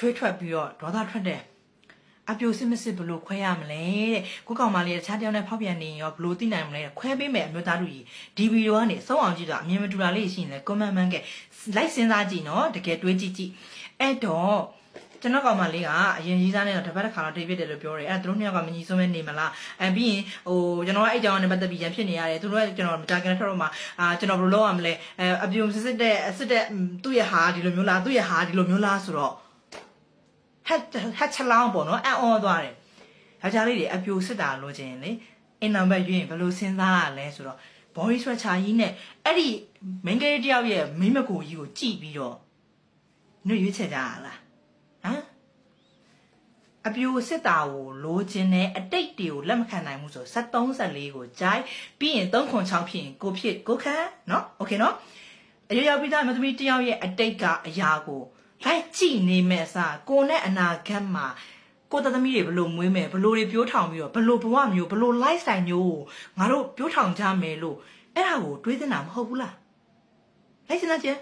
ချွေးထွက်ပြီးတော့ဒေါသထွက်တယ်အပြိုစစ်မစစ်ဘလို့ခွဲရမလဲတဲ့ကိုကောင်မလေးတခြားတယောက်နဲ့ဖောက်ပြန်နေရောဘလို့သိနိုင်မလဲခွဲပေးမယ်အမျိုးသားတို့ကြီးဒီဗီဒီယိုကနေစောအောင်ကြည့်တော့အမြင်မတူတာလေးရှိရင်လည်း comment မှန်းခဲ့လိုက်စဉ်းစားကြည့်နော်တကယ်တွေးကြည့်ကြည့်အဲ့တော့ကျွန်တော်ကောင်မလေးကအရင်ကြီးစားနဲ့တော့တစ်ပတ်တစ်ခါတော့တိတ်ပြစ်တယ်လို့ပြောတယ်အဲ့ဒါတို့နှစ်ယောက်ကမညီဆုံးပဲနေမလားပြီးရင်ကျွန်တော်ကအဲ့ကြောင်နဲ့ပတ်သက်ပြီးရန်ဖြစ်နေရတယ်သူတို့ကကျွန်တော်မတာကန်ထွက်တော့မှကျွန်တော်ဘယ်လိုလုပ်ရမလဲအပြုံစစ်တဲ့သူ့ရဲ့ဟာဒီလိုမျိုးလားသူ့ရဲ့ဟာဒီလိုမျိုးလားဆိုတော့ဟက်ချလောင်းပေါ့နော်အံ့ဩသွားတယ်ယောက်ျားလေးတွေအပြိုစစ်တာလိုချင်လေအင်နံပါတ်ရွေးရင်ဘယ်လိုစဉ်းစားရလဲဆိုတော့ body structure ကြီးနဲ့အဲ့ဒီ main ကလေးတယောက်ရဲ့မိမကိုကြီးကိုကြည့်ပြီးတော့နှွေရွေးချယ်ကြရလားဟမ်အပြိုစစ်တာကိုလိုချင်တဲ့အတိတ်တွေကိုလက်မခံနိုင်ဘူးဆို73 74ကိုဂျိုင်းပြီးရင်306ဖြစ်ရင်ကိုဖြစ်ကိုခံနော်โอเคနော်အရွယ်ရောက်ပြီးသားမသမီးတယောက်ရဲ့အတိတ်ကအရာကိုလိုက်ကြည့်နေမဲ့အစားကိုနဲ့အနာဂတ်မှာကိုသမီးတွေဘလို့မွေးမယ်ဘလို့တွေပြိုးထောင်ပြီးတော့ဘလို့ဘဝမျိုးဘလို့ lifestyle မျိုးကိုငါတို့ပြိုးထောင်ကြမယ်လို့အဲ့ဒါကိုတွေးသင့်တာမဟုတ်ဘူးလားလိုက်စမ်းကြည့်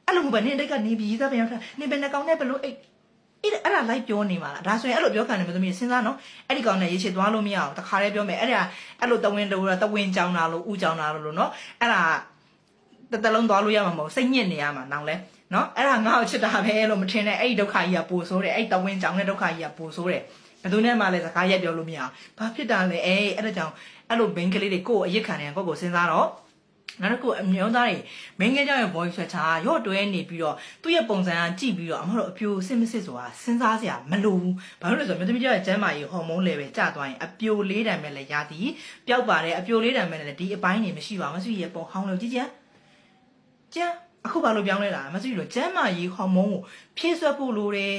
အဲ့လိုမဟုတ်ပါနဲ့တိတ်ကနေပြီးသားပြန်ထားနေဘယ်နှကောင်နဲ့ဘလို့အဲ့ဒါလိုက်ပြောနေမှာလားဒါဆိုရင်အဲ့လိုပြောခံနေမသမီးစဉ်းစားနော်အဲ့ဒီကောင်နဲ့ရေးချသွားလို့မရအောင်တခါတည်းပြောမယ်အဲ့ဒါအဲ့လိုတဝင်းကြောင်တာလို့ဥကြောင်တာလို့နော်အဲ့ဒါတလုံးသွားလို့ရမှာမဟုတ်စိတ်ညစ်နေရမှာနောင်လဲနော်အဲ့ဒါငါ့ကိုချစ်တာပဲလို့မထင်နဲ့အဲ့ဒီဒုက္ခကြီးကပိုဆိုးတယ်အဲ့တဝင်းကြောင်တဲ့ဒုက္ခကြီးကပိုဆိုးတယ်ဘယ်သူနဲ့မှလည်းစကားရက်ပြောလို့မရအောင်ဘာဖြစ်တာလဲအဲ့ဒါကြောင့်အဲ့လိုဘင်းကလေးတွေကိုအရစ်ခံနေကိုကိုစဉ်းစားတော့နောက်တစ်ခုအမျိုးသားတွေမင်းကကြောင်ရဲ့ voice structure ရော့တွဲနေပြီးတော့သူ့ရဲ့ပုံစံကကြည့်ပြီးတော့အမတို့အပြိုစစ်မစစ်ဆိုတာစဉ်းစားစရာမလိုဘူးဘာလို့လဲဆိုတော့မြို့သမီးကျော်ရဲ့ကျန်းမာရေးဟော်မုန်း level ကျသွားရင်အပြိုလေးတံပဲလေရာသီပျောက်ပါတယ်အပြိုလေးတံပဲလေဒီအပိုင်းနေမရှိပါဘူးမရှိရဲ့ပုံဟောင်းလို့ကြည့်ကြအခုဘာလို့ပြောင်းလဲတာမရှိလို့ကျန်းမာရေးဟော်မုန်းကိုဖြည့်ဆွက်ဖို့လိုတယ်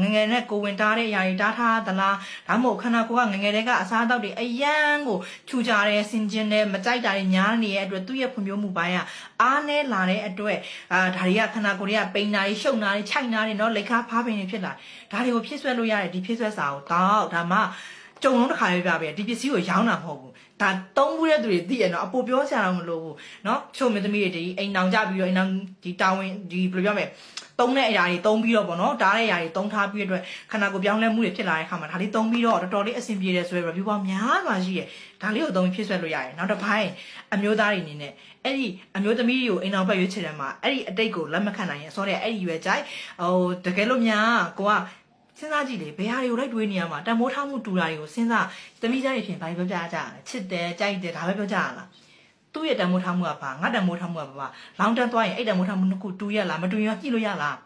ငငယ်နဲ့ကိုဝင်တားတဲ့အရာတွေတားထားသလားဒါမှမဟုတ်ခန္ဓာကိုယ်ကငငယ်တွေကအစားအသောက်တွေအယမ်းကိုထူကြတယ်စင်ကျင်တယ်မကြိုက်တာတွေများနေတဲ့အတွက်သူ့ရဲ့ဖွံ့ဖြိုးမှုပိုင်းကအားနည်းလာတဲ့အတွက်ဒါတွေကခန္ဓာကိုယ်တွေကပိန်တာတွေရှုပ်တာတွေခြိုက်တာတွေနော်လက်ခါဖားပင်တွေဖြစ်လာဒါတွေကိုဖြည့်ဆွက်လို့ရတယ်ဒီဖြည့်ဆွက်စာကိုတော့ဒါမှကြုံလုံးတစ်ခါပဲပြပေးဒီပစ္စည်းကိုရောင်းတာမဟုတ်ဘူးဒါသုံးဘူးတဲ့သူတွေသိရနော်အပိုပြောစရာတော့မလိုဘူးနော်ချို့မသမီးတွေဒီအိမ်အောင်ကြပြီးတော့အိမ်အောင်ဒီတာဝန်ဒီဘယ်လိုပြောမလဲသုံးတဲ့အရာတွေသုံးပြီးတော့ပေါ့နော်ဒါတဲ့အရာတွေသုံးထားပြီးအတွက်ခန္ဓာကိုယ်ပြောင်းလဲမှုတွေဖြစ်လာတဲ့အခါမှာဒါလေးသုံးပြီးတော့တော်တော်လေးအဆင်ပြေတယ်ဆိုရယ် review ပေါင်းများစွာရှိရယ်ဒါလေးကိုသုံးပြီးဖြည့်ဆွက်လို့ရတယ်နောက်တစ်ပိုင်းအမျိုးသားတွေအနေနဲ့အဲ့ဒီအမျိုးသမီးတွေကိုအိမ်အောင်ဘက်ရွေးချယ်တယ်မှာအဲ့ဒီအတိတ်ကိုလက်မခံနိုင်ရင်ဆိုတော့အဲ့ဒီရွယ်ကြိုက်တကယ်လို့များကိုကစဉ်းစားကြည့်လေဘယ်ဟာတွေကိုလိုက်တွေးနေရမှာတန်မိုးထားမှုတူတာတွေကိုစဉ်းစားသမီးသားတွေဖြင့်ဘာပြောကြကြလဲချစ်တယ်ကြိုက်တယ်ဒါပဲပြောကြရလားသူ့ရဲ့တန်မိုးထားမှုကဘာငါတန်မိုးထားမှုကဘာလောင်းတန်းသွားရင်အဲ့တန်မိုးထားမှုနှစ်ခုတူရလားမတူရင်ညှိလို့ရလား